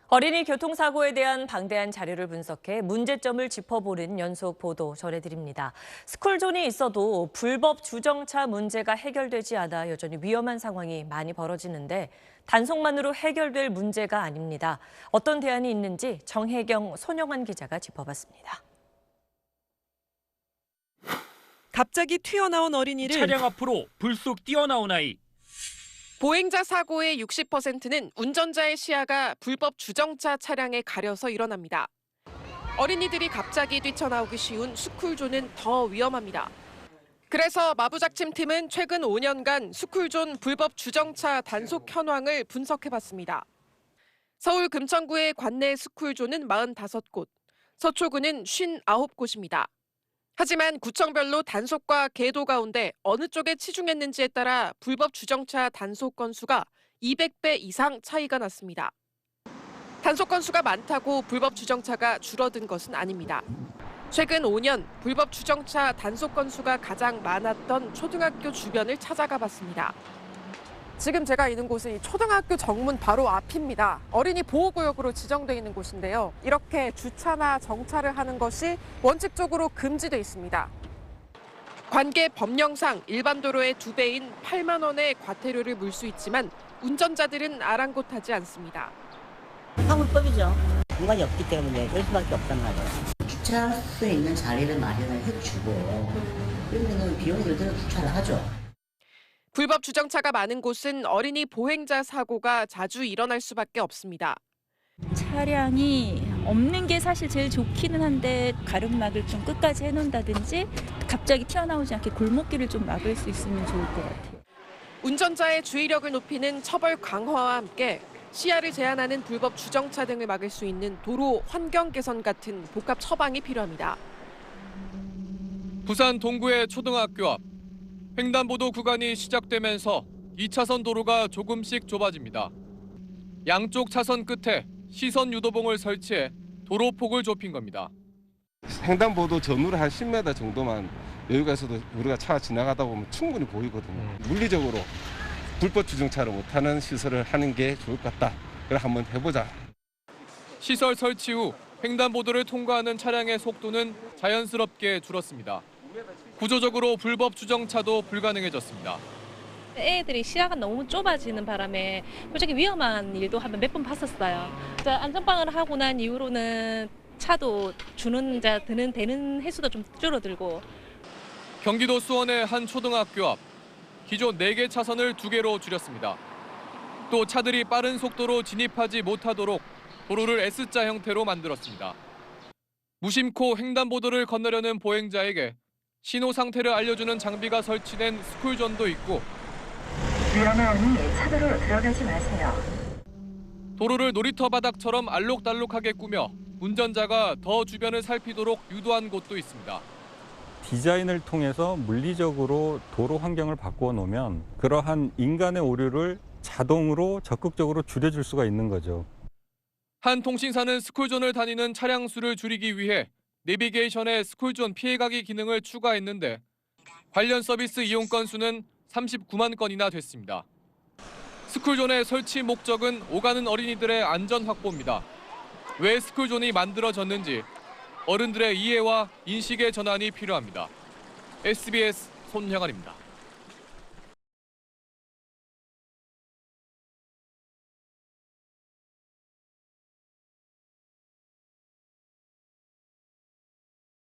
어린이 교통사고에 대한 방대한 자료를 분석해 문제점을 짚어보는 연속 보도 전해드립니다. 스쿨존이 있어도 불법 주정차 문제가 해결되지 않아 여전히 위험한 상황이 많이 벌어지는데 단속만으로 해결될 문제가 아닙니다. 어떤 대안이 있는지 정혜경, 손영환 기자가 짚어봤습니다. 갑자기 튀어나온 어린이를 차량 앞으로 불쑥 뛰어나온 아이. 보행자 사고의 60%는 운전자의 시야가 불법 주정차 차량에 가려서 일어납니다. 어린이들이 갑자기 뛰쳐나오기 쉬운 스쿨존은 더 위험합니다. 그래서 마부작침팀은 최근 5년간 스쿨존 불법 주정차 단속 현황을 분석해봤습니다. 서울 금천구의 관내 스쿨존은 45곳, 서초구는 59곳입니다. 하지만 구청별로 단속과 계도 가운데 어느 쪽에 치중했는지에 따라 불법 주정차 단속 건수가 200배 이상 차이가 났습니다. 단속 건수가 많다고 불법 주정차가 줄어든 것은 아닙니다. 최근 5년 불법 주정차 단속 건수가 가장 많았던 초등학교 주변을 찾아가 봤습니다. 지금 제가 있는 곳은 이 초등학교 정문 바로 앞입니다. 어린이 보호구역으로 지정돼 있는 곳인데요. 이렇게 주차나 정차를 하는 것이 원칙적으로 금지돼 있습니다. 관계 법령상 일반 도로의 2배인 8만 원의 과태료를 물 수 있지만 운전자들은 아랑곳하지 않습니다. 화물법이죠. 공간이 없기 때문에 열 수밖에 없단 말이에요. 주차할 수 있는 자리를 마련을 해주고 그러면 비용이 들어서 주차를 하죠. 불법 주정차가 많은 곳은 어린이 보행자 사고가 자주 일어날 수밖에 없습니다. 차량이 없는 게 사실 제일 좋기는 한데 가름막을 좀 끝까지 해놓는다든지 갑자기 튀어나오지 않게 골목길을 좀 막을 수 있으면 좋을 것 같아요. 운전자의 주의력을 높이는 처벌 강화와 함께 시야를 제한하는 불법 주정차 등을 막을 수 있는 도로 환경 개선 같은 복합 처방이 필요합니다. 부산 동구의 초등학교 앞 횡단보도 구간이 시작되면서 2차선 도로가 조금씩 좁아집니다. 양쪽 차선 끝에 시선 유도봉을 설치해 도로폭을 좁힌 겁니다. 횡단보도 전후로 한 10m 정도만 여유가 있어도 우리가 차가 지나가다 보면 충분히 보이거든요. 물리적으로 불법 주정차를 못하는 시설을 하는 게 좋을 것 같다. 그래 한번 해보자. 시설 설치 후 횡단보도를 통과하는 차량의 속도는 자연스럽게 줄었습니다. 구조적으로 불법 주정차도 불가능해졌습니다. 애들이 시야가 너무 좁아지는 바람에 솔직히 위험한 일도 한 몇 번 봤었어요. 안전빵을 하고 난 이후로는 차도 되는 횟수도 좀 줄어들고. 경기도 수원의 한 초등학교 앞 기존 4개 차선을 2개로 줄였습니다. 또 차들이 빠른 속도로 진입하지 못하도록 도로를 S자 형태로 만들었습니다. 무심코 횡단보도를 건너려는 보행자에게 신호 상태를 알려주는 장비가 설치된 스쿨존도 있고 위험하니 차도로 들어가지 마세요. 도로를 놀이터 바닥처럼 알록달록하게 꾸며 운전자가 더 주변을 살피도록 유도한 곳도 있습니다. 디자인을 통해서 물리적으로 도로 환경을 바꾸어 놓으면 그러한 인간의 오류를 자동으로 적극적으로 줄여줄 수가 있는 거죠. 한 통신사는 스쿨존을 다니는 차량 수를 줄이기 위해 내비게이션에 스쿨존 피해가기 기능을 추가했는데 관련 서비스 이용 건수는 39만 건이나 됐습니다. 스쿨존의 설치 목적은 오가는 어린이들의 안전 확보입니다. 왜 스쿨존이 만들어졌는지 어른들의 이해와 인식의 전환이 필요합니다. SBS 손형환입니다.